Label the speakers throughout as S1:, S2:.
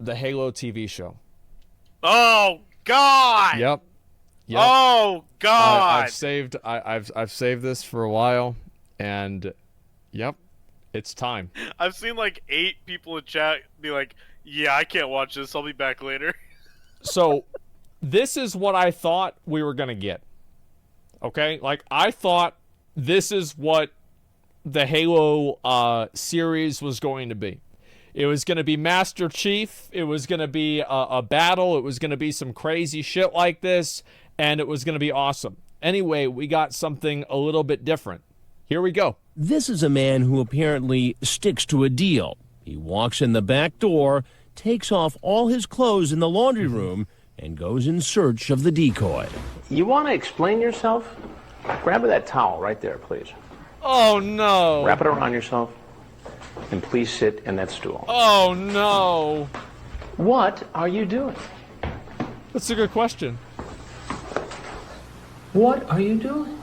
S1: the Halo TV show.
S2: Oh God!
S1: Yep.
S2: Oh God!
S1: I've saved this for a while, and yep, it's time.
S2: I've seen like 8 people in chat be like, "Yeah, I can't watch this. I'll be back later."
S1: So, this is what I thought we were gonna get. Okay, like I thought this is what the Halo series was going to be. It was going to be Master Chief. It was going to be a battle. It was going to be some crazy shit like this, and it was going to be awesome. Anyway, we got something a little bit different. Here we go.
S3: This is a man who apparently sticks to a deal. He walks in the back door, takes off all his clothes in the laundry room, and goes in search of the decoy.
S4: You want to explain yourself? Grab that towel right there, please.
S1: Oh, no.
S4: Wrap it around yourself, and please sit in that stool.
S1: Oh, no.
S4: What are you doing?
S1: That's a good question.
S4: What are you doing?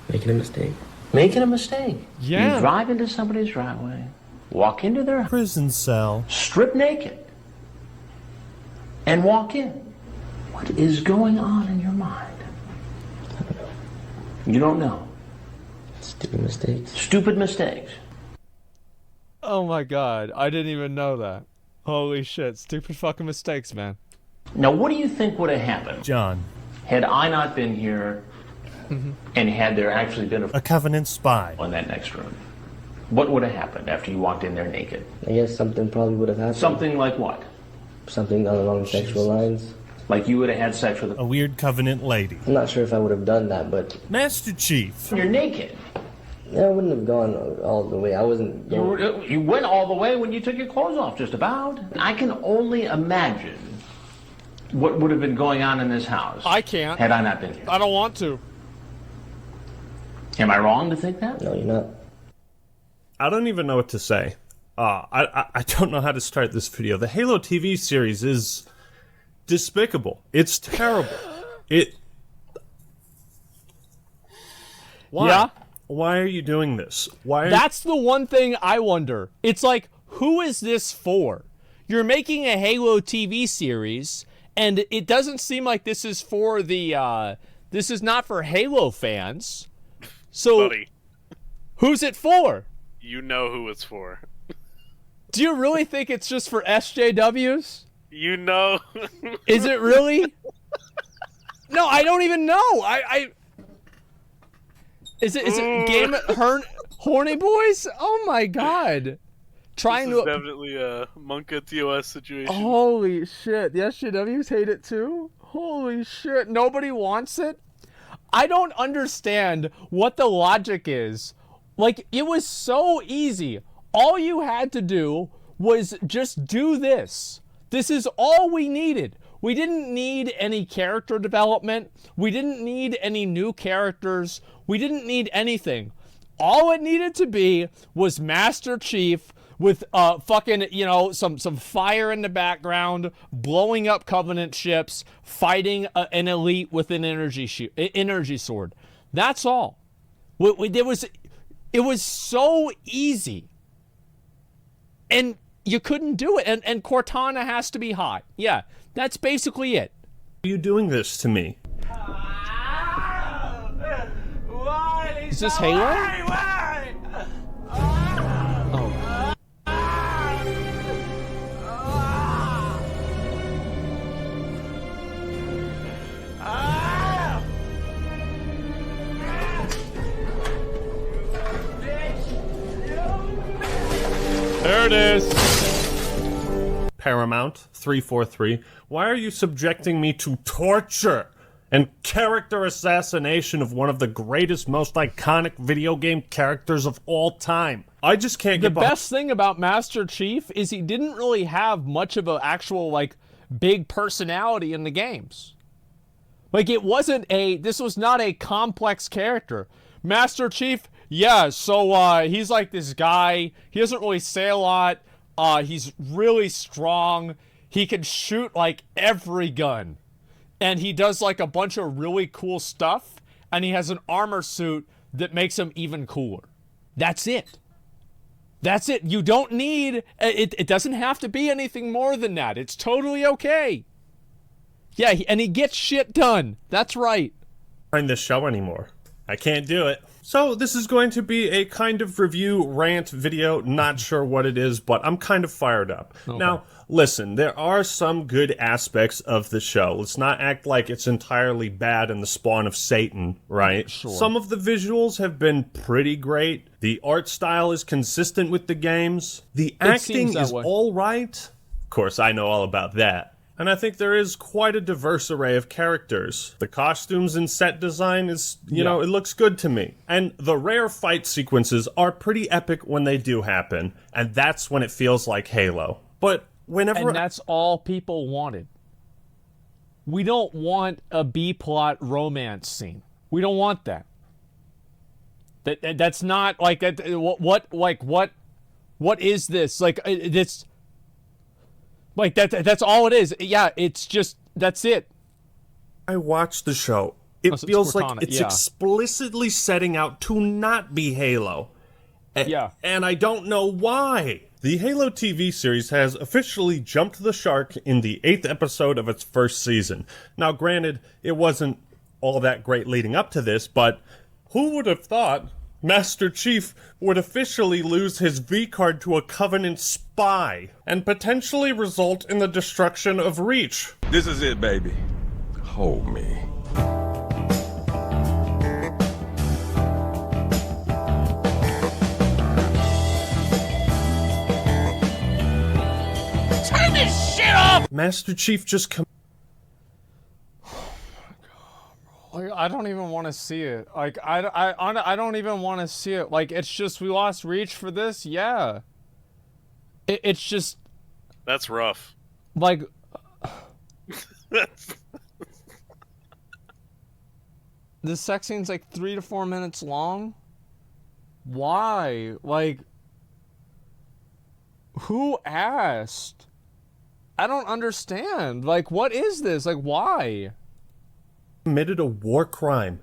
S5: Making a mistake.
S4: Making a mistake.
S1: Yeah.
S4: You drive into somebody's driveway, walk into their
S6: Prison cell.
S4: strip naked, and walk in. What is going on in your mind? You don't know.
S5: Stupid mistakes.
S4: Stupid mistakes.
S1: Oh, my God. I didn't even know that. Holy shit. Stupid fucking mistakes, man.
S4: Now, what do you think would have happened
S6: John.
S4: had I not been here and had there actually been
S6: A Covenant spy.
S4: in that next room? What would have happened after you walked in there naked?
S5: I guess something probably would have happened.
S4: Something like what?
S5: Something along sexual lines.
S4: Like you would have had sex with
S6: A weird Covenant lady.
S5: I'm not sure if I would have done that, but
S6: Master Chief.
S4: You're naked.
S5: I wouldn't have gone all the way. I wasn't going.
S4: You went all the way when you took your clothes off, just about. I can only imagine what would have been going on in this house.
S1: I can't.
S4: Had I not been here.
S1: I don't want to.
S4: Am I wrong to think that?
S5: No, you're not.
S6: I don't even know what to say. I don't know how to start this video. The Halo TV series is despicable. It's terrible. Why?
S1: Yeah.
S6: Why are you doing this? Why?
S1: That's the one thing I wonder. It's like, who is this for? You're making a Halo TV series, and it doesn't seem like this is for the, this is not for Halo fans. So,
S2: Buddy,
S1: who's it for?
S2: you know who it's for.
S1: Do you really think it's just for SJWs?
S2: You know.
S1: Is it really? No, I don't even know. Is it game horny boys? Oh my god. Trying
S2: This is
S1: to
S2: definitely a Monka TOS situation.
S1: Holy shit. The SJWs hate it too? Holy shit. Nobody wants it? I don't understand what the logic is. Like, it was so easy. All you had to do was just do this. This is all we needed. We didn't need any character development. We didn't need any new characters. We didn't need anything. All it needed to be was Master Chief with fucking, you know, some fire in the background, blowing up Covenant ships, fighting an elite with an energy sword. That's all. It was so easy. And you couldn't do it. And Cortana has to be hot. Yeah, that's basically it.
S6: Why are you doing this to me?
S1: Is this Halo? Oh. There it is.
S6: Paramount 343. Why are you subjecting me to torture and character assassination of one of the greatest, most iconic video game characters of all time? I just can't
S1: The
S6: get behind.
S1: best thing about Master Chief is he didn't really have much of an actual, like, big personality in the games. Like, this was not a complex character. Master Chief, yeah, so, he's like this guy. He doesn't really say a lot. He's really strong. He can shoot, like, every gun. And he does, like, a bunch of really cool stuff. And he has an armor suit that makes him even cooler. That's it. That's it. You don't need it. It doesn't have to be anything more than that. It's totally okay. Yeah, and he gets shit done. That's right.
S6: Find this show anymore. I can't do it. So this is going to be a kind of review rant video. Not sure what it is, but I'm kind of fired up. Okay. Now, listen, there are some good aspects of the show. Let's not act like it's entirely bad and the spawn of Satan, right?
S1: Sure.
S6: Some of the visuals have been pretty great. The art style is consistent with the games. The acting is all right. Of course, I know all about that. And I think there is quite a diverse array of characters. The costumes and set design is, you know, it looks good to me. And the rare fight sequences are pretty epic when they do happen, and that's when it feels like Halo. But whenever...
S1: And that's all people wanted. We don't want a B-plot romance scene. We don't want that. That's not, like, what is this? Like, it's... Like, that's all it is. Yeah, it's just, that's it.
S6: I watched the show. It feels like it's explicitly setting out to not be Halo. And I don't know why. The Halo TV series has officially jumped the shark in the 8th episode of its first season. Now, granted, it wasn't all that great leading up to this, but who would have thought Master Chief would officially lose his V-card to a Covenant spy and potentially result in the destruction of Reach.
S7: This is it, baby. Hold me.
S3: Turn this shit off!
S6: Master Chief just come.
S1: I don't even want to see it. Like, I don't even want to see it. Like, it's just, we lost Reach for this? Yeah. It's just...
S2: That's rough.
S1: Like... This sex scene's like 3 to 4 minutes long? Why? Like... Who asked? I don't understand. Like, what is this? Like, why?
S6: Committed a war crime.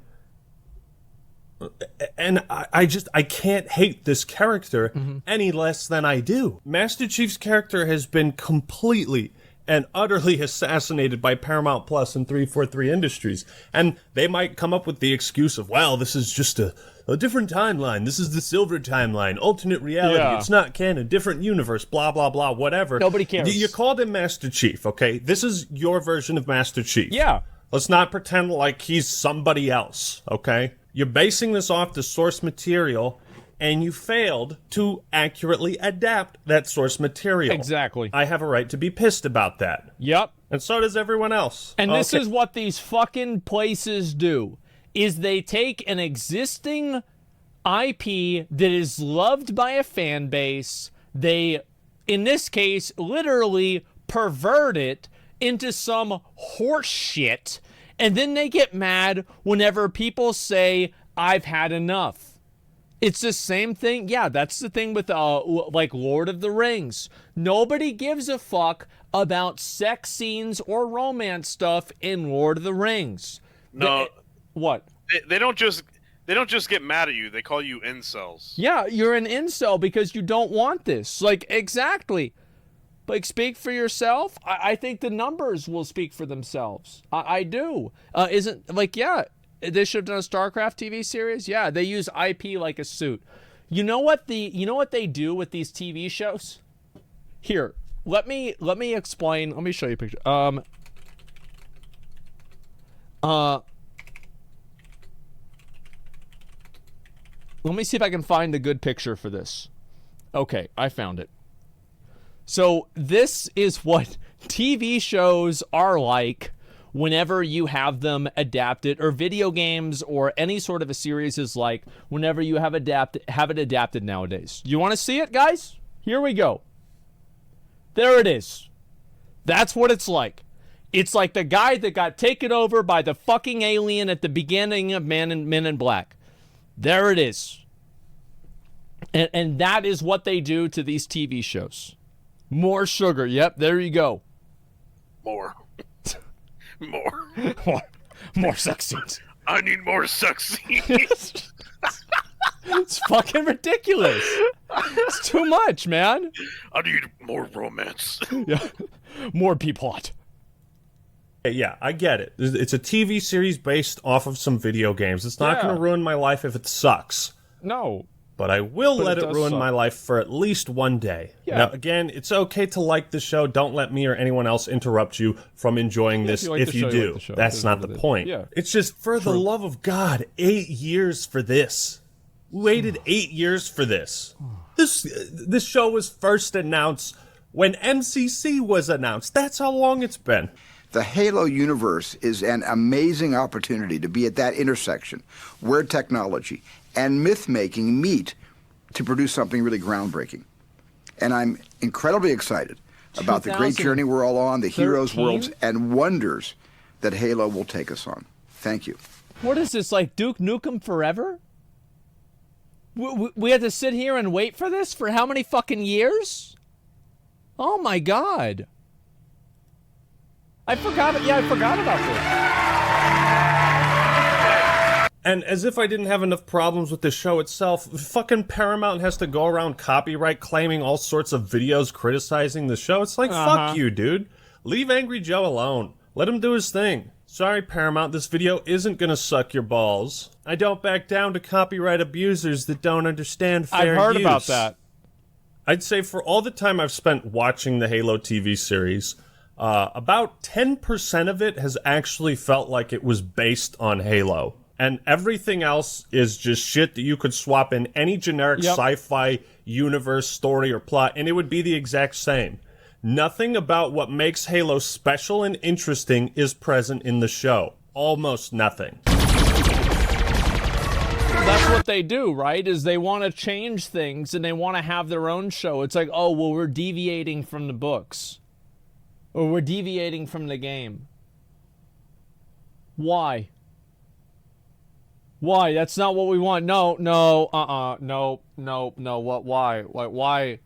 S6: And I can't hate this character any less than I do. Master Chief's character has been completely and utterly assassinated by Paramount Plus and 343 Industries. And they might come up with the excuse of, well, this is just a different timeline. This is the silver timeline, alternate reality. Yeah. It's not canon, different universe, blah, blah, blah, whatever.
S1: Nobody cares.
S6: You called him Master Chief, okay? This is your version of Master Chief.
S1: Yeah.
S6: Let's not pretend like he's somebody else, okay? You're basing this off the source material, and you failed to accurately adapt that source material.
S1: Exactly.
S6: I have a right to be pissed about that.
S1: Yep.
S6: And so does everyone else.
S1: And this is what these fucking places do, is they take an existing IP that is loved by a fan base, they, in this case, literally pervert it into some horse shit, and then they get mad whenever people say, I've had enough. It's the same thing. Yeah, that's the thing with, like, Lord of the Rings. Nobody gives a fuck about sex scenes or romance stuff in Lord of the Rings.
S2: No.
S1: What?
S2: They don't just get mad at you. They call you incels.
S1: Yeah, you're an incel because you don't want this. Like, exactly. Like, speak for yourself. I think the numbers will speak for themselves. I do. Isn't, like, yeah, they should have done a StarCraft TV series. Yeah, they use IP like a suit. You know what they do with these TV shows? Here, let me explain. Let me show you a picture. Let me see if I can find a good picture for this. Okay, I found it. So this is what TV shows are like whenever you have them adapted, or video games or any sort of a series is like whenever you have it adapted nowadays. You want to see it, guys? Here we go. There it is. That's what it's like. It's like the guy that got taken over by the fucking alien at the beginning of Men in Black. There it is. And that is what they do to these TV shows. More sugar. Yep, there you go.
S2: More.
S1: More sex scenes.
S2: I need more sex scenes.
S1: It's fucking ridiculous. It's too much, man.
S2: I need more romance.
S1: Yeah. More B-plot.
S6: Yeah, I get it. It's a TV series based off of some video games. It's not going to ruin my life if it sucks.
S1: No.
S6: But I will let it ruin
S1: suck.
S6: my life for at least one day.
S1: Yeah.
S6: Now, again, it's okay to like the show. Don't let me or anyone else interrupt you from enjoying this if you do. That's not the point.
S1: Yeah.
S6: It's just, for the love of God, 8 years for this. We waited 8 years for this. This show was first announced when MCC was announced. That's how long it's been.
S8: The Halo universe is an amazing opportunity to be at that intersection where technology and myth-making meet to produce something really groundbreaking. And I'm incredibly excited about the great journey we're all on, the heroes, worlds, and wonders that Halo will take us on. Thank you.
S1: What is this, like Duke Nukem Forever? We had to sit here and wait for this for how many fucking years? Oh my God. I forgot about this.
S6: And as if I didn't have enough problems with the show itself, fucking Paramount has to go around copyright claiming all sorts of videos criticizing the show. It's like, fuck you, dude. Leave Angry Joe alone. Let him do his thing. Sorry, Paramount, this video isn't gonna suck your balls. I don't back down to copyright abusers that don't understand fair use.
S1: I've heard about that.
S6: I'd say for all the time I've spent watching the Halo TV series, about 10% of it has actually felt like it was based on Halo. And everything else is just shit that you could swap in any generic sci-fi universe, story, or plot, and it would be the exact same. Nothing about what makes Halo special and interesting is present in the show. Almost nothing.
S1: That's what they do, right? Is they want to change things and they want to have their own show. It's like, oh, well, we're deviating from the books. Or we're deviating from the game. Why? Why? That's not what we want. No. What? Why?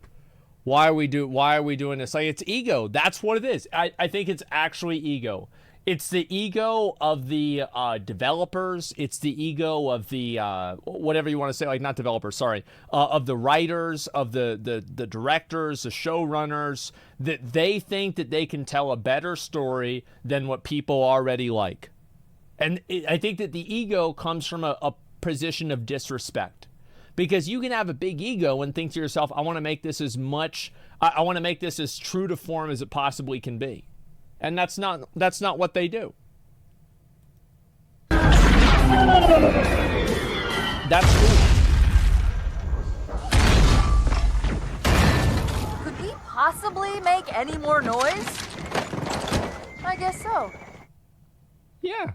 S1: Why are we doing this? Like, it's ego. That's what it is. I think it's actually ego. It's the ego of the developers. It's the ego of the whatever you want to say, like not developers, sorry, of the writers, of the directors, the showrunners, that they think that they can tell a better story than what people already like. And I think that the ego comes from a position of disrespect. Because you can have a big ego and think to yourself, I want to make this as true to form as it possibly can be. And that's not what they do. That's cool.
S9: Could we possibly make any more noise? I guess so.
S1: Yeah.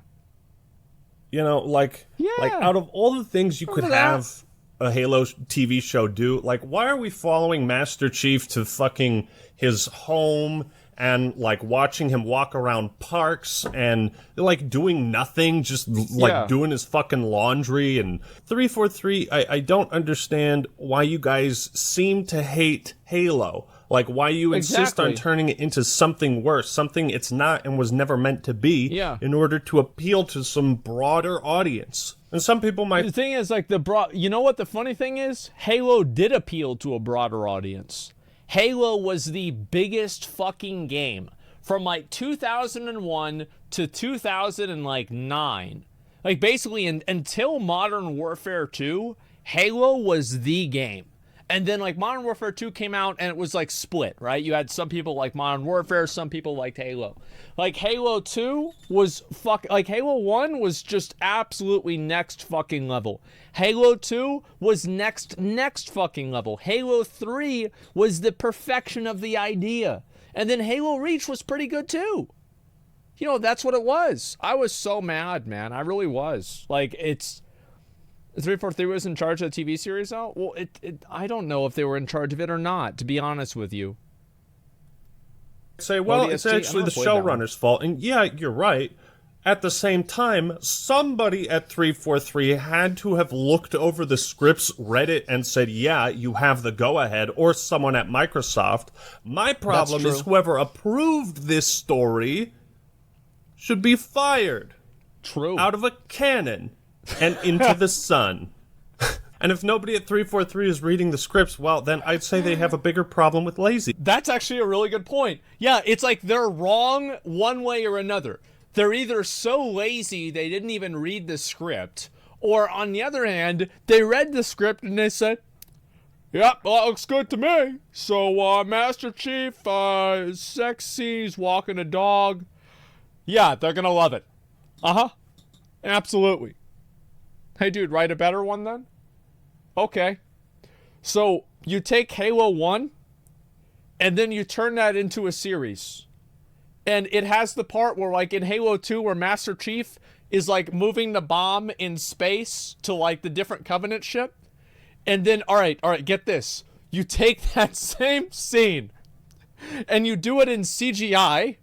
S6: You know, like out of all the things you could have a Halo TV show do, like, why are we following Master Chief to fucking his home and, like, watching him walk around parks and, like, doing nothing, just, like, doing his fucking laundry? And 343, I don't understand why you guys seem to hate Halo. Like, why you insist on turning it into something worse, something it's not and was never meant to be, in order to appeal to some broader audience. And some people might...
S1: The thing is, like, you know what the funny thing is? Halo did appeal to a broader audience. Halo was the biggest fucking game from, like, 2001 to 2009. Like, basically, until Modern Warfare 2, Halo was the game. And then, like, Modern Warfare 2 came out, and it was, like, split, right? You had some people like Modern Warfare, some people liked Halo. Like, Halo 2 was Halo 1 was just absolutely next fucking level. Halo 2 was next fucking level. Halo 3 was the perfection of the idea. And then Halo Reach was pretty good, too. You know, that's what it was. I was so mad, man. I really was. Like, 343 was in charge of the TV series now? Well, I don't know if they were in charge of it or not, to be honest with you.
S6: Say, well, it's actually the showrunner's fault. And yeah, you're right. At the same time, somebody at 343 had to have looked over the scripts, read it, and said, yeah, you have the go-ahead, or someone at Microsoft. My problem is whoever approved this story should be fired.
S1: True.
S6: Out of a cannon and into the sun. And if nobody at 343 is reading the scripts, well, then I'd say they have a bigger problem with lazy.
S1: That's actually a really good point. Yeah, it's like they're wrong one way or another. They're either so lazy they didn't even read the script, or on the other hand, they read the script and they said, yep, well, that looks good to me. So, Master Chief, sex scenes, walking a dog. Yeah, they're gonna love it. Uh-huh. Absolutely. Hey, dude, write a better one then? Okay. So, you take Halo 1, and then you turn that into a series. And it has the part where, like, in Halo 2, where Master Chief is, like, moving the bomb in space to, like, the different Covenant ship. And then, all right, get this. You take that same scene, and you do it in CGI,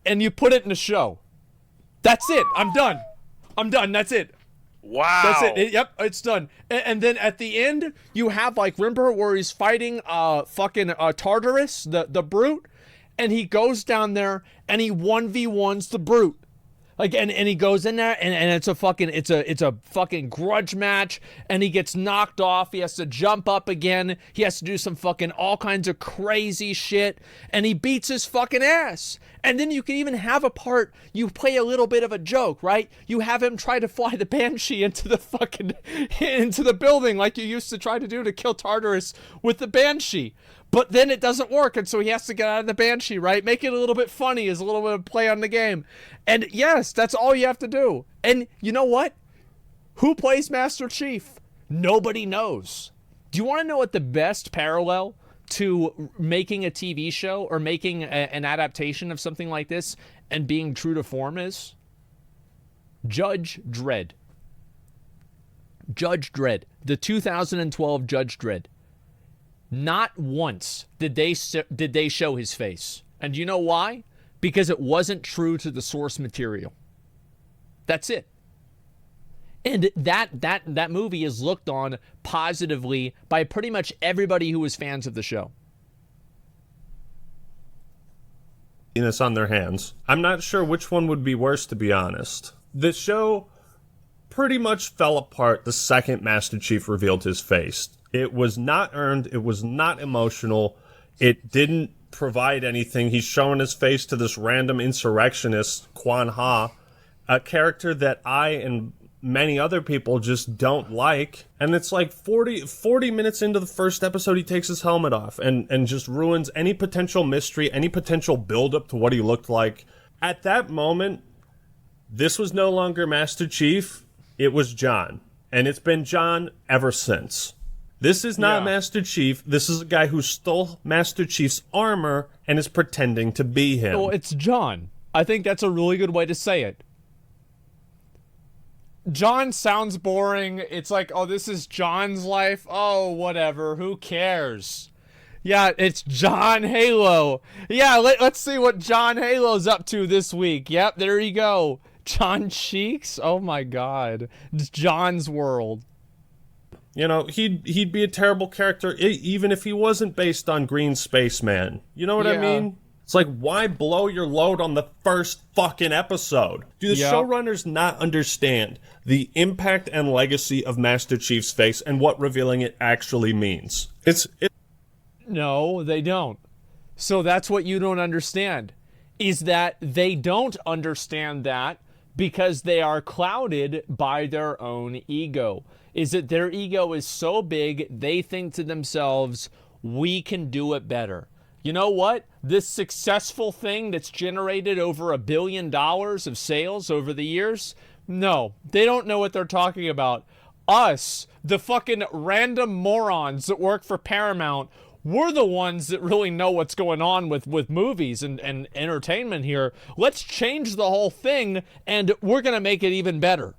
S1: and you put it in a show. That's it. I'm done. That's it.
S2: Wow.
S1: That's it. Yep, it's done. And then at the end, you have, like, remember where he's fighting fucking Tartarus, the brute? And he goes down there and he 1v1s the brute. Like, and he goes in there and it's a fucking grudge match, and he gets knocked off. He has to jump up again. He has to do some fucking all kinds of crazy shit, and he beats his fucking ass. And then you can even have a part, you play a little bit of a joke, right? You have him try to fly the Banshee into the building like you used to try to do to kill Tartarus with the Banshee. But then it doesn't work, and so he has to get out of the Banshee, right? Make it a little bit funny as a little bit of play on the game. And yes, that's all you have to do. And you know what? Who plays Master Chief? Nobody knows. Do you want to know what the best parallel to making a TV show or making an adaptation of something like this and being true to form is? Judge Dredd. Judge Dredd. The 2012 Judge Dredd. Not once did they show his face. And you know why? Because it wasn't true to the source material. That's it. And that movie is looked on positively by pretty much everybody who was fans of the show.
S6: This on their hands. I'm not sure which one would be worse, to be honest. The show pretty much fell apart the second Master Chief revealed his face. It was not earned. It was not emotional. It didn't provide anything. He's showing his face to this random insurrectionist, Quan Ha, a character that I and many other people just don't like. And it's like 40 minutes into the first episode, he takes his helmet off and just ruins any potential mystery, any potential build-up to what he looked like. At that moment, this was no longer Master Chief. It was John. And it's been John ever since. This is not Master Chief. This is a guy who stole Master Chief's armor and is pretending to be him.
S1: Well, it's John. I think that's a really good way to say it. John sounds boring. It's like, oh, this is John's life. Oh, whatever. Who cares? Yeah, it's John Halo. Yeah, let's see what John Halo's up to this week. Yep, there you go. John Cheeks? Oh, my God. It's John's world.
S6: You know, he'd be a terrible character even if he wasn't based on Green Spaceman. You know what I mean? It's like, why blow your load on the first fucking episode? Do the showrunners not understand the impact and legacy of Master Chief's face and what revealing it actually means?
S1: No, they don't. So that's what you don't understand, is that they don't understand that because they are clouded by their own ego. Is that their ego is so big, they think to themselves, we can do it better. You know what? This successful thing that's generated over $1 billion of sales over the years, no, they don't know what they're talking about. Us, the fucking random morons that work for Paramount, we're the ones that really know what's going on with movies and entertainment here. Let's change the whole thing, and we're going to make it even better.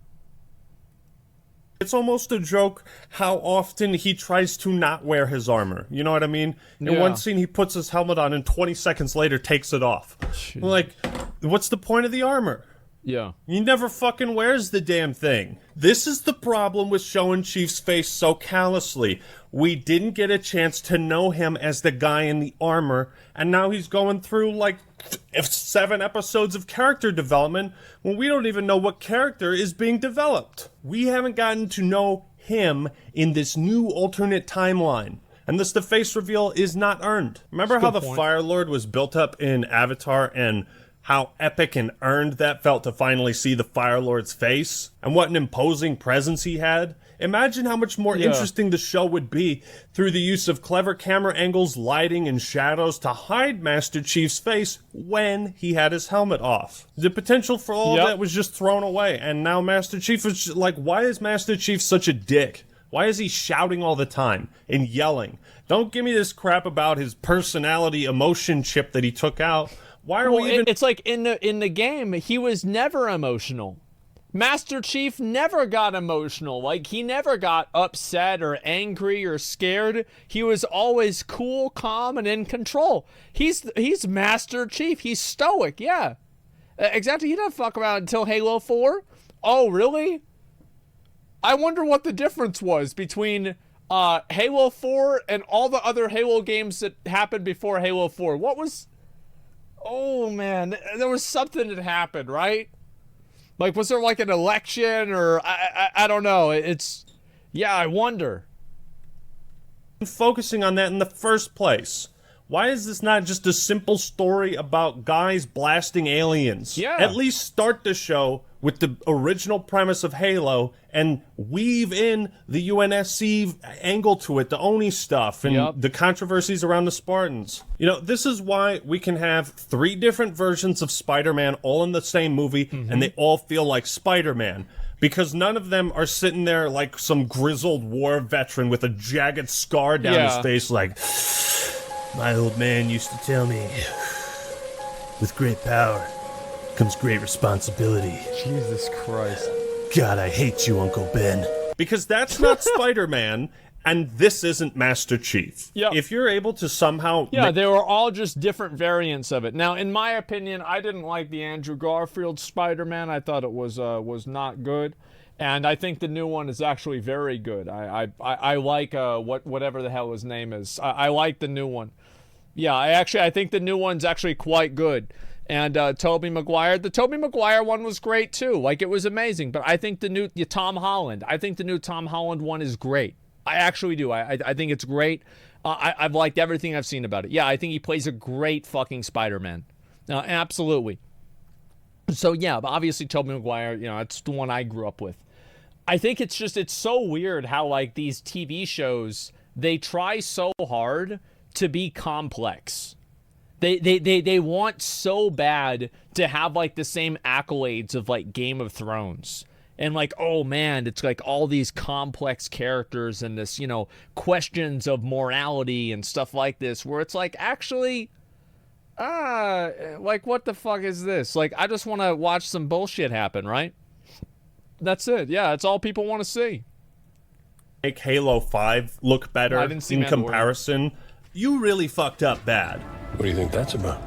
S6: It's almost a joke how often he tries to not wear his armor. You know what I mean? In one scene, he puts his helmet on and 20 seconds later takes it off. Like, what's the point of the armor?
S1: Yeah.
S6: He never fucking wears the damn thing. This is the problem with showing Chief's face so callously. We didn't get a chance to know him as the guy in the armor, and now he's going through, like, 7 episodes of character development when we don't even know what character is being developed. We haven't gotten to know him in this new alternate timeline. And thus the face reveal is not earned. Remember how the Fire Lord was built up in Avatar and how epic and earned that felt to finally see the Fire Lord's face? And what an imposing presence he had? Imagine how much more interesting the show would be through the use of clever camera angles, lighting, and shadows to hide Master Chief's face when he had his helmet off. The potential for all of that was just thrown away, and now Master Chief is just like, why is Master Chief such a dick? Why is he shouting all the time and yelling? Don't give me this crap about his personality emotion chip that he took out. Why are we even...
S1: It's like in the game, he was never emotional. Master Chief never got emotional. Like, he never got upset or angry or scared. He was always cool, calm, and in control. He's Master Chief. He's stoic, yeah. Exactly. He doesn't fuck around until Halo 4. Oh, really? I wonder what the difference was between Halo 4 and all the other Halo games that happened before Halo 4. What was... Oh, man. There was something that happened, right? Like, was there, like, an election or... I don't know. It's... Yeah, I wonder.
S6: Focusing on that in the first place. Why is this not just a simple story about guys blasting aliens?
S1: Yeah.
S6: At least start the show with the original premise of Halo and weave in the UNSC angle to it, the Oni stuff, and the controversies around the Spartans. You know, this is why we can have 3 different versions of Spider-Man all in the same movie, and they all feel like Spider-Man. Because none of them are sitting there like some grizzled war veteran with a jagged scar down his face like... My old man used to tell me, with great power comes great responsibility.
S1: Jesus Christ.
S6: God, I hate you, Uncle Ben. Because that's not Spider-Man, and this isn't Master Chief.
S1: Yep.
S6: If you're able to somehow...
S1: Yeah, they were all just different variants of it. Now, in my opinion, I didn't like the Andrew Garfield Spider-Man. I thought it was not good. And I think the new one is actually very good. I like whatever the hell his name is. I like the new one. Yeah, I think the new one's actually quite good. And Tobey Maguire, the Tobey Maguire one was great too. Like, it was amazing. But I think the new Tom Holland one is great. I actually do. I think it's great. I've liked everything I've seen about it. Yeah, I think he plays a great fucking Spider-Man. Absolutely. So yeah, but obviously Tobey Maguire, you know, it's the one I grew up with. I think it's so weird how, like, these TV shows, they try so hard to be complex. They want so bad to have, like, the same accolades of, like, Game of Thrones. And, like, oh man, it's like all these complex characters and this, you know, questions of morality and stuff like this, where it's like, actually, like, what the fuck is this? Like, I just want to watch some bullshit happen, right? That's it. Yeah, that's all people want to see.
S6: Make Halo 5 look better in comparison. You really fucked up bad.
S7: What do you think that's about?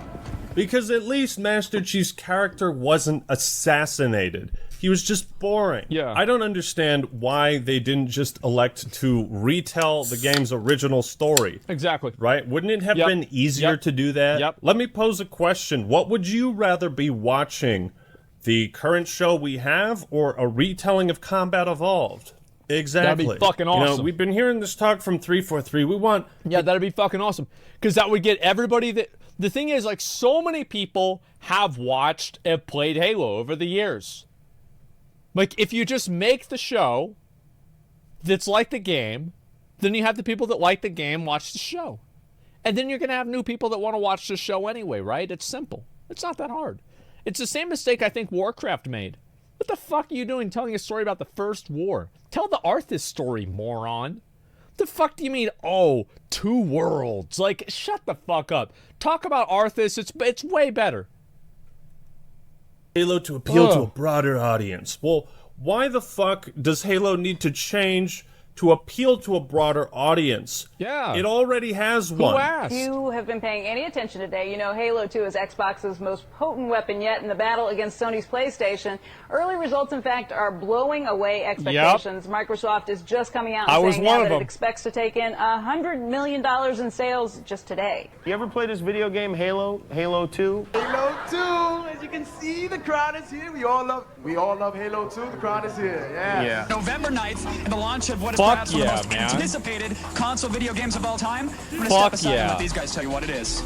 S6: Because at least Master Chief's character wasn't assassinated. He was just boring.
S1: Yeah.
S6: I don't understand why they didn't just elect to retell the game's original story.
S1: Exactly.
S6: Right? Wouldn't it have been easier to do that?
S1: Yep.
S6: Let me pose a question. What would you rather be watching? The current show we have, or a retelling of Combat Evolved? Exactly.
S1: That'd be fucking awesome.
S6: You know, we've been hearing this talk from 343. We want...
S1: Yeah, that'd be fucking awesome. Because that would get everybody that... The thing is, like, so many people have watched and played Halo over the years. Like, if you just make the show that's like the game, then you have the people that like the game watch the show. And then you're going to have new people that want to watch the show anyway, right? It's simple. It's not that hard. It's the same mistake I think Warcraft made. What the fuck are you doing telling a story about the first war? Tell the Arthas story, moron. What the fuck do you mean, oh, 2 worlds? Like, shut the fuck up. Talk about Arthas, it's way better.
S6: Halo to appeal to a broader audience. Well, why the fuck does Halo need to change to appeal to a broader audience.
S1: Yeah.
S6: It already has
S1: Who
S6: one.
S1: asked?
S10: If you have been paying any attention today, you know Halo 2 is Xbox's most potent weapon yet in the battle against Sony's PlayStation. Early results, in fact, are blowing away expectations. Microsoft is just coming out and saying now that it expects to take in $100 million in sales just today.
S11: You ever play this video game, Halo 2?
S12: Halo 2, as you can see, the crowd is here. We all love Halo 2. The crowd is here. Yeah.
S13: November 9th, the launch of what is
S1: Fuck
S13: perhaps one of the
S1: yeah,
S13: most
S1: man.
S13: anticipated console video games of all time. I'm gonna
S1: Fuck
S13: step aside and
S1: yeah.
S13: let these guys tell you what it is.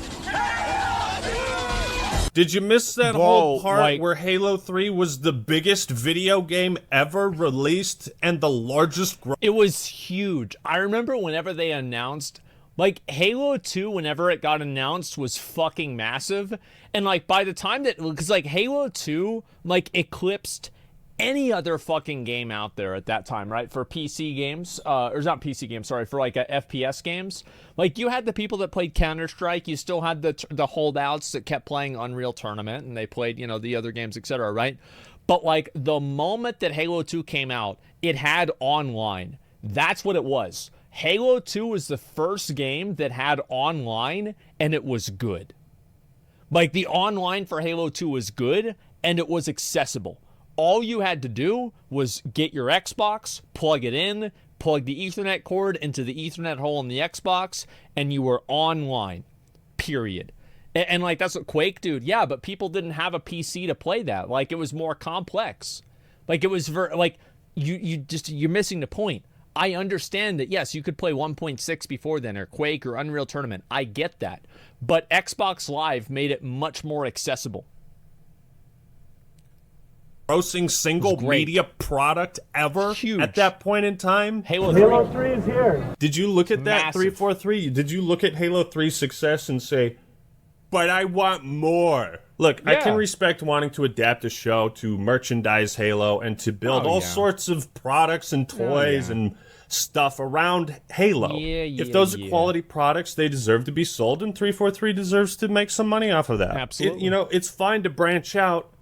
S6: Did you miss that whole part where Halo 3 was the biggest video game ever released and the largest?
S1: It was huge. I remember whenever they announced, like, Halo 2, whenever it got announced, was fucking massive. And, like, by the time that, because, like, Halo 2, like, eclipsed any other fucking game out there at that time, right? For PC games, or not PC games, sorry, for like FPS games. Like, you had the people that played Counter-Strike, you still had the holdouts that kept playing Unreal Tournament, and they played, you know, the other games, etc., right? But, like, the moment that Halo 2 came out, it had online. That's what it was. Halo 2 was the first game that had online, and it was good. Like, the online for Halo 2 was good, and it was accessible. All you had to do was get your Xbox, plug it in, plug the Ethernet cord into the Ethernet hole in the Xbox, and you were online, period. And like, that's what Quake, dude. Yeah, but people didn't have a PC to play that. Like, it was more complex. Like, it was, you're missing the point. I understand that, yes, you could play 1.6 before then, or Quake, or Unreal Tournament. I get that. But Xbox Live made it much more accessible.
S6: Grossing single media product ever at that point in time.
S11: Halo 3 is here.
S6: Did you look at that,
S1: Massive.
S6: 343? Did you look at Halo 3's success and say, but I want more? Look, I can respect wanting to adapt a show to merchandise Halo and to build all sorts of products and toys and stuff around Halo. If those are quality products, they deserve to be sold, and 343 deserves to make some money off of that.
S1: Absolutely.
S6: You know, it's fine to branch out,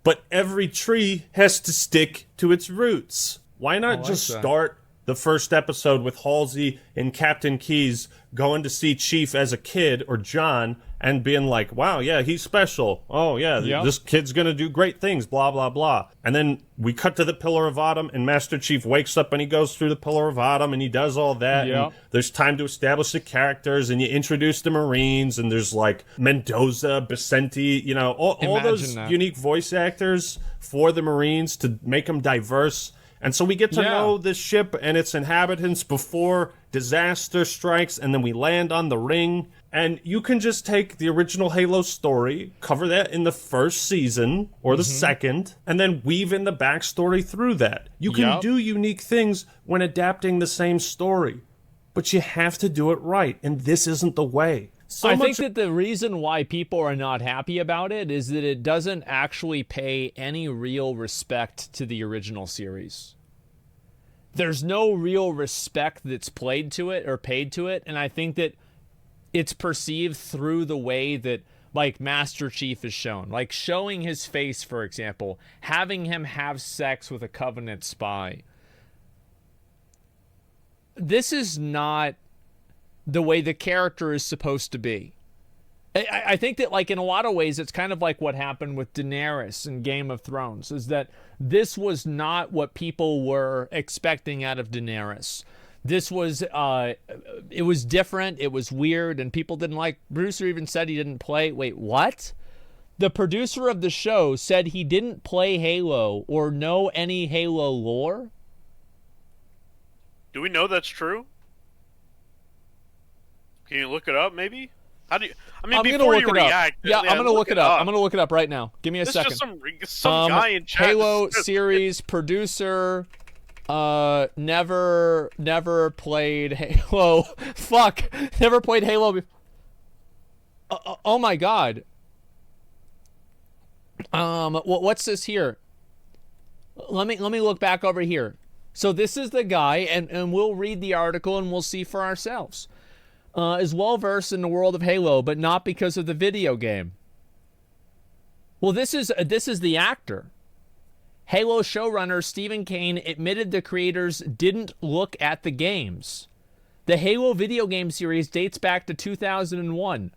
S6: but every tree has to stick to its roots. Why not just start the first episode with Halsey and Captain Keyes going to see Chief as a kid, or John, and being like, wow, yeah, he's special. Oh, yeah, this kid's going to do great things, blah, blah, blah. And then we cut to the Pillar of Autumn, and Master Chief wakes up and he goes through the Pillar of Autumn, and he does all that. And there's time to establish the characters, and you introduce the Marines, and there's like Mendoza, Vicente, you know, all those unique voice actors for the Marines to make them diverse. And so we get to know this ship and its inhabitants before disaster strikes, and then we land on the ring. And you can just take the original Halo story, cover that in the first season or the second, and then weave in the backstory through that. You can do unique things when adapting the same story, but you have to do it right, and this isn't the way.
S1: I think that the reason why people are not happy about it is that it doesn't actually pay any real respect to the original series. There's no real respect that's played to it or paid to it, and I think that it's perceived through the way that, like, Master Chief is shown. Like, showing his face, for example, having him have sex with a Covenant spy. This is not the way the character is supposed to be. I think that, like, in a lot of ways, it's kind of like what happened with Daenerys in Game of Thrones, is that this was not what people were expecting out of Daenerys. This was, it was different, it was weird, and people didn't like. Producer even said he didn't play. Wait, what? The producer of the show said he didn't play Halo or know any Halo lore?
S2: Do we know that's true? Can you look it up, maybe? How do you? I mean, before you react,
S1: I'm gonna look it up. I'm gonna look it up right now. Give me a second.
S2: Just some guy in chat.
S1: Halo series producer. Never played Halo. Fuck, never played Halo. Oh my god. What's this here? Let me look back over here. So this is the guy, and we'll read the article and we'll see for ourselves. Is well versed in the world of Halo, but not because of the video game. Well, this is the actor. Halo showrunner Stephen Kane admitted the creators didn't look at the games. The Halo video game series dates back to 2001.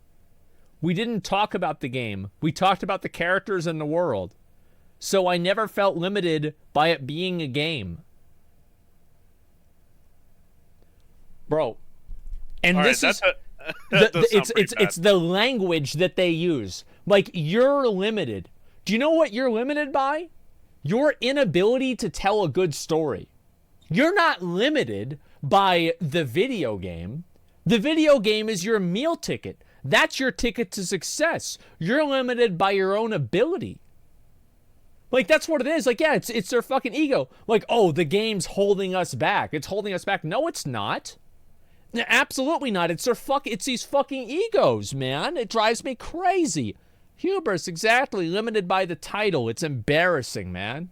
S1: We didn't talk about the game. We talked about the characters and the world. So I never felt limited by it being a game. Bro. And
S2: All
S1: this
S2: right,
S1: is...
S2: it's
S1: the language that they use. Like, you're limited. Do you know what you're limited by? Your inability to tell a good story. You're not limited by the video game. The video game is your meal ticket. That's your ticket to success. You're limited by your own ability. Like, that's what it is. Like, yeah, it's their fucking ego. Like, oh, the game's holding us back. It's holding us back. No, it's not. Absolutely not. It's these fucking egos, man. It drives me crazy. Hubris, exactly. Limited by the title. It's embarrassing, man.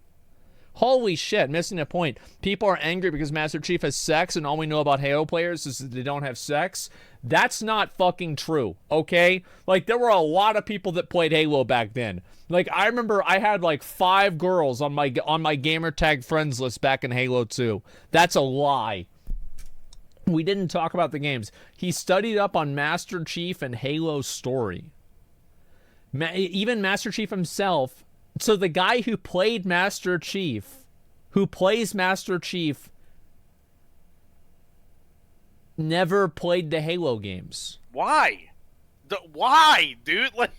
S1: Holy shit, missing a point. People are angry because Master Chief has sex and all we know about Halo players is that they don't have sex. That's not fucking true, okay? Like, there were a lot of people that played Halo back then. Like, I remember I had like 5 girls on my gamertag friends list back in Halo 2. That's a lie. We didn't talk about the games. He studied up on Master Chief and Halo's story. Even Master Chief himself. So the guy who played Master Chief, who plays Master Chief, never played the Halo games.
S2: Why? Why, dude? Like,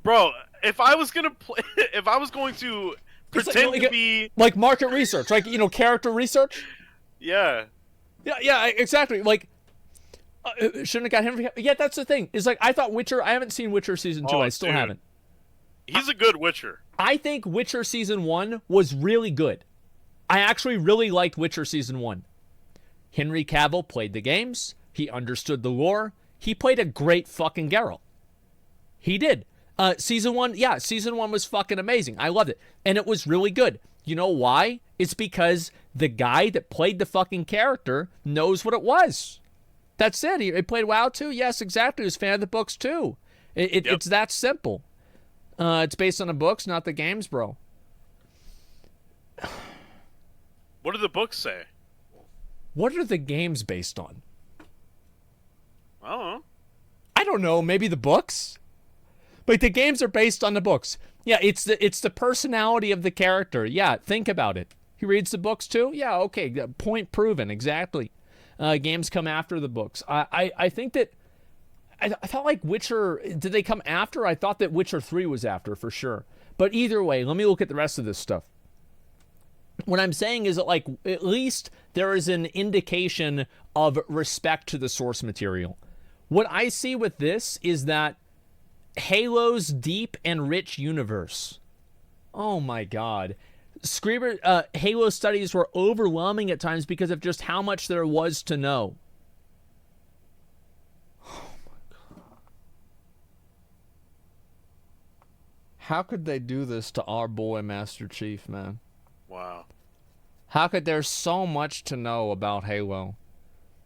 S2: bro, if I was going to pretend to be
S1: like market research, like, you know, character research.
S2: Yeah.
S1: Yeah, exactly. Like, shouldn't have got him. Yeah, that's the thing. Is like, I thought Witcher. I haven't seen Witcher season 2. I still haven't.
S2: He's a good Witcher.
S1: I think Witcher season 1 was really good. I actually really liked Witcher season 1. Henry Cavill played the games. He understood the lore. He played a great fucking Geralt. He did. Season 1 was fucking amazing. I loved it. And it was really good. You know why? It's because the guy that played the fucking character knows what it was. That's it. He played WoW too? Yes, exactly. He was a fan of the books too. It's that simple. It's based on the books, not the games, bro.
S2: What do the books say?
S1: What are the games based on?
S2: I don't know.
S1: I don't know. Maybe the books? But the games are based on the books. Yeah, it's the personality of the character. Yeah, think about it. He reads the books too? Yeah, okay. Point proven. Exactly. Games come after the books. I think that... I thought like Witcher, did they come after? I thought that Witcher 3 was after for sure. But either way, let me look at the rest of this stuff. What I'm saying is that, like, at least there is an indication of respect to the source material. What I see with this is that Halo's deep and rich universe. Oh my God. Halo studies were overwhelming at times because of just how much there was to know. How could they do this to our boy Master Chief, man?
S2: Wow.
S1: How could there's so much to know about Halo?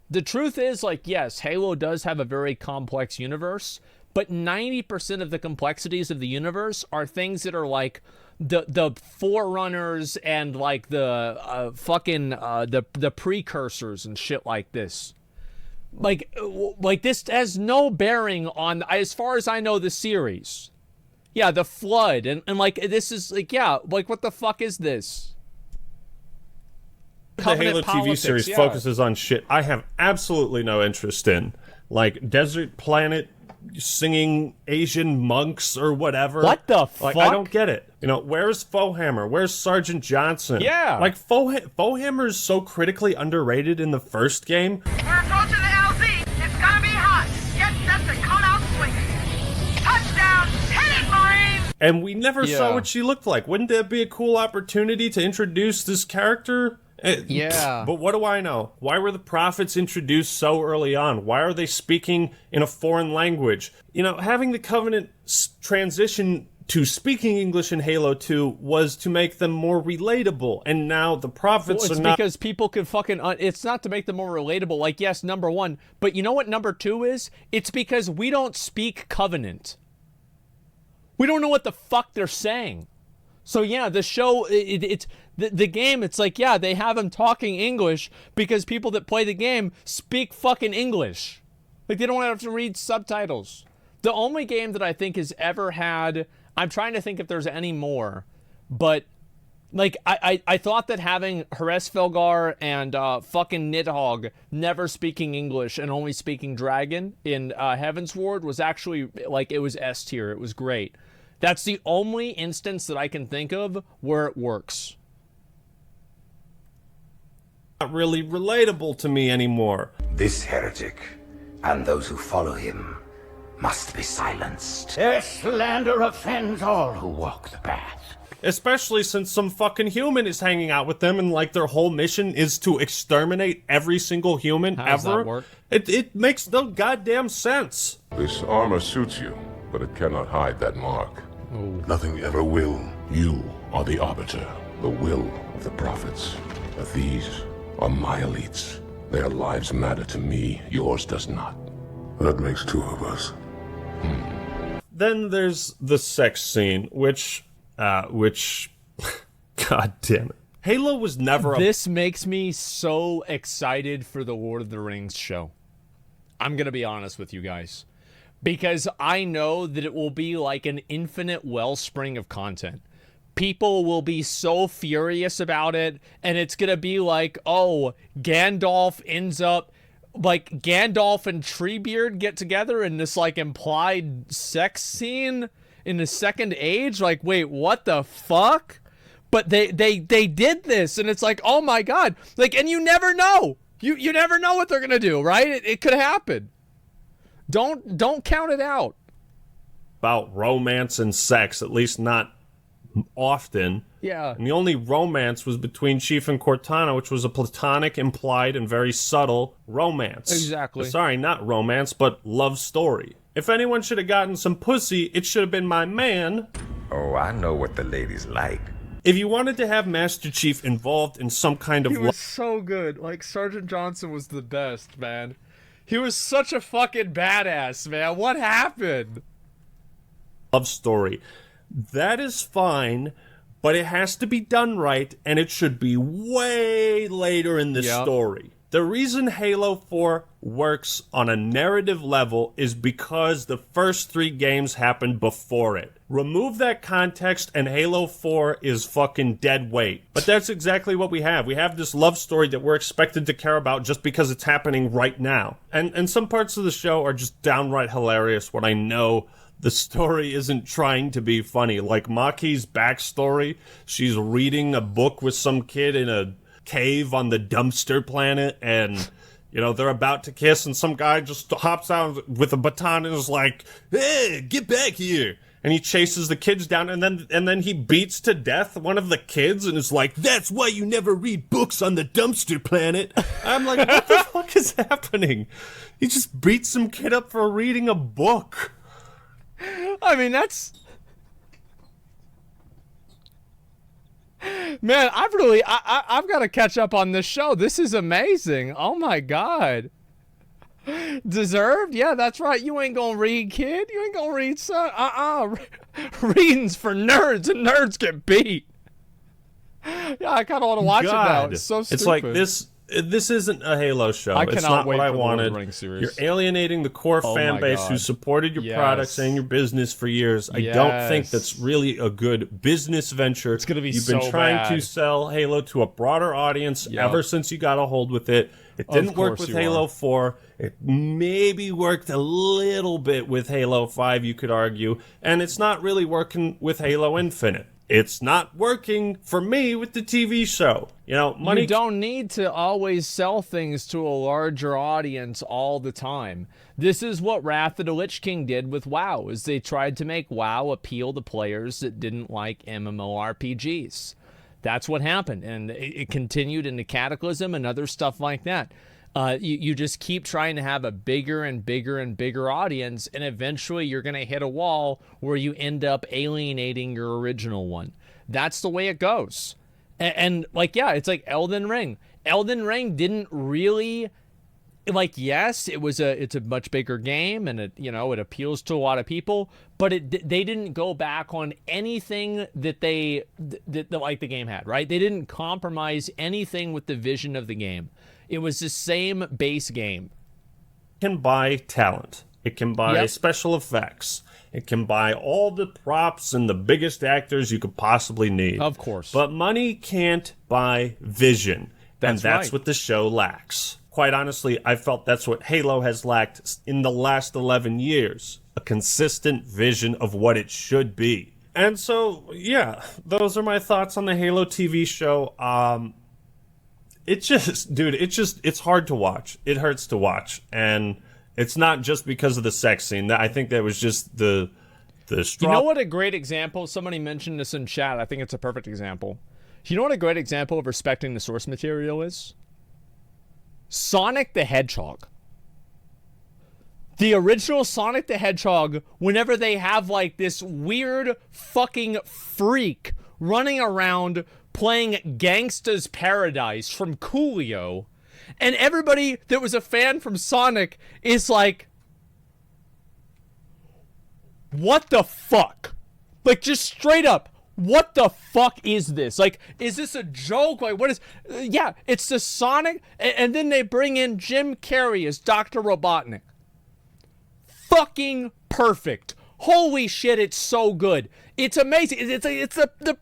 S1: The truth is, like, yes, Halo does have a very complex universe, but 90% of the complexities of the universe are things that are like the forerunners and like the the precursors and shit like this. Like this has no bearing on, as far as I know, the series. Yeah, the flood, and like, this is, like, yeah, like, what the fuck is this?
S6: The Halo TV series focuses on shit I have absolutely no interest in. Like, desert planet, singing Asian monks or whatever.
S1: What the fuck?
S6: Like, I don't get it. You know, where's Foehammer? Where's Sergeant Johnson?
S1: Yeah.
S6: Like, Foehammer is so critically underrated in the first game.
S14: We're approaching the LZ. It's gonna be hot. Get set to come out swinging. Touchdown. Hit it, Marine.
S6: And we never saw what she looked like. Wouldn't that be a cool opportunity to introduce this character?
S1: Yeah.
S6: But what do I know? Why were the prophets introduced so early on? Why are they speaking in a foreign language? You know, having the Covenant transition to speaking English in Halo 2 was to make them more relatable. And now the prophets are not...
S1: because people can fucking... it's not to make them more relatable. Like, yes, number one. But you know what number two is? It's because we don't speak Covenant. We don't know what the fuck they're saying. So yeah, the show, it's the game. It's like, yeah, they have them talking English because people that play the game speak fucking English. Like, they don't have to read subtitles. The only game that I think has ever had, I'm trying to think if there's any more, but like, I thought that having Hresfelgar and fucking Nidhogg never speaking English and only speaking Dragon in Heavensward was actually, like, it was S tier. It was great. That's the only instance that I can think of where it works.
S6: Not really relatable to me anymore.
S15: This heretic and those who follow him must be silenced.
S4: Their slander offends all who walk the path.
S6: Especially since some fucking human is hanging out with them and, like, their whole mission is to exterminate every single human
S1: How does
S6: ever.
S1: that work?
S6: It makes no goddamn sense.
S16: This armor suits you, but it cannot hide that mark. Nothing ever will. You are the arbiter, the will of the prophets. But these are my elites. Their lives matter to me, yours does not. That makes two of us.
S6: Then there's the sex scene, which, god damn it. Halo was never
S1: This makes me so excited for the Lord of the Rings show. I'm gonna be honest with you guys. Because I know that it will be like an infinite wellspring of content. People will be so furious about it, and it's gonna be like, oh, Gandalf ends up, like, Gandalf and Treebeard get together in this, like, implied sex scene in the Second Age? Like, wait, what the fuck? But they did this, and it's like, oh my god. Like, and you never know. You never know what they're gonna do, right? It could happen. Don't count it out.
S6: About romance and sex, at least not often.
S1: Yeah.
S6: And the only romance was between Chief and Cortana, which was a platonic, implied, and very subtle romance.
S1: Exactly.
S6: Sorry, not romance, but love story. If anyone should have gotten some pussy, it should have been my man.
S15: Oh, I know what the ladies like.
S6: If you wanted to have Master Chief involved in some kind of
S1: He was so good. Like, Sergeant Johnson was the best, man. He was such a fucking badass, man. What happened?
S6: love story, that is fine, but it has to be done right, and it should be way later in the story. The reason Halo 4 works on a narrative level is because the first 3 games happened before it. Remove that context and Halo 4 is fucking dead weight. But that's exactly what we have. We have this love story that we're expected to care about just because it's happening right now. And some parts of the show are just downright hilarious when I know the story isn't trying to be funny. Like Maki's backstory, she's reading a book with some kid in a cave on the dumpster planet, and you know they're about to kiss, and some guy just hops out with a baton and is like, "Hey, get back here!" And he chases the kids down, and then he beats to death one of the kids, and is like, "That's why you never read books on the dumpster planet." I'm like, what the fuck is happening? He just beats some kid up for reading a book.
S1: I mean, that's... Man, I've got to catch up on this show. This is amazing. Oh my god. Deserved? Yeah, that's right. You ain't gonna read, kid. You ain't gonna read, son. Reading's for nerds, and nerds get beat. Yeah, I kind of want to watch it now. It's so stupid.
S6: It's like this isn't a Halo show. It's not what I wanted. You're alienating the core fan base who supported your products and your business for years. I don't think that's really a good business venture. It's
S1: gonna be
S6: You've been trying to sell Halo to a broader audience ever since you got a hold with it. It didn't work with Halo 4. It maybe worked a little bit with Halo 5, you could argue. And it's not really working with Halo Infinite. It's not working for me with the TV show. You know, money.
S1: You don't need to always sell things to a larger audience all the time. This is what Wrath of the Lich King did with WoW, is they tried to make WoW appeal to players that didn't like MMORPGs. That's what happened, and it continued into Cataclysm and other stuff like that. You just keep trying to have a bigger and bigger and bigger audience, and eventually you're going to hit a wall where you end up alienating your original one. That's the way it goes. And like, yeah, it's like Elden Ring. Elden Ring didn't really like, yes, it's a much bigger game, and it appeals to a lot of people, but they didn't go back on anything that like the game had, right? They didn't compromise anything with the vision of the game. It was the same base game.
S6: It can buy talent. It can buy special effects. It can buy all the props and the biggest actors you could possibly need.
S1: Of course.
S6: But money can't buy vision. That's
S1: right.
S6: What the show lacks. Quite honestly, I felt that's what Halo has lacked in the last 11 years. A consistent vision of what it should be. And so, yeah, those are my thoughts on the Halo TV show. It's hard to watch. It hurts to watch. And it's not just because of the sex scene. I think that was just the straw.
S1: You know what a great example? Somebody mentioned this in chat. I think it's a perfect example. You know what a great example of respecting the source material is? Sonic the Hedgehog. The original Sonic the Hedgehog, whenever they have like this weird fucking freak running around playing Gangsta's Paradise from Coolio, and everybody that was a fan from Sonic is like, what the fuck? Like, just straight up, what the fuck is this? Like, is this a joke? Like, what is... yeah, it's the Sonic... And then they bring in Jim Carrey as Dr. Robotnik. Fucking perfect. Holy shit, it's so good. It's amazing. It's the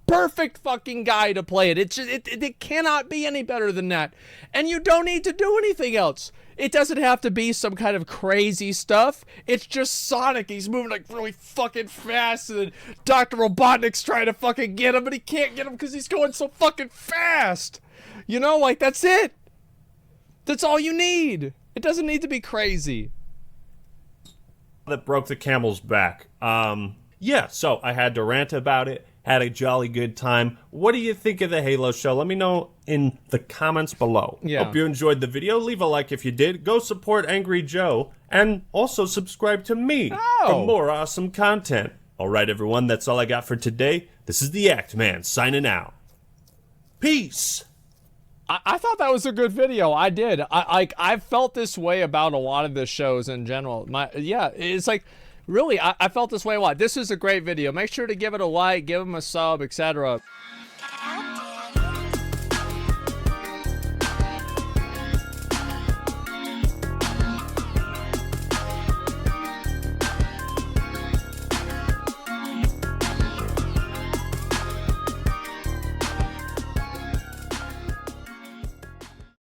S1: perfect fucking guy to play it. It cannot be any better than that. And you don't need to do anything else. It doesn't have to be some kind of crazy stuff. It's just Sonic. He's moving like really fucking fast, and then Dr. Robotnik's trying to fucking get him, but he can't get him because he's going so fucking fast. You know, like, that's it. That's all you need. It doesn't need to be crazy.
S6: That broke the camel's back. Yeah, so I had to rant about it. Had a jolly good time. What do you think of the Halo show? Let me know in the comments below.
S1: Yeah.
S6: Hope you enjoyed the video. Leave a like if you did. Go support Angry Joe. And also subscribe to me for more awesome content. Alright, everyone. That's all I got for today. This is the Act Man signing out. Peace.
S1: I thought that was a good video. I did. I've felt this way about a lot of the shows in general. It's like... really, I felt this way a lot. This is a great video. Make sure to give it a like, give them a sub, etc.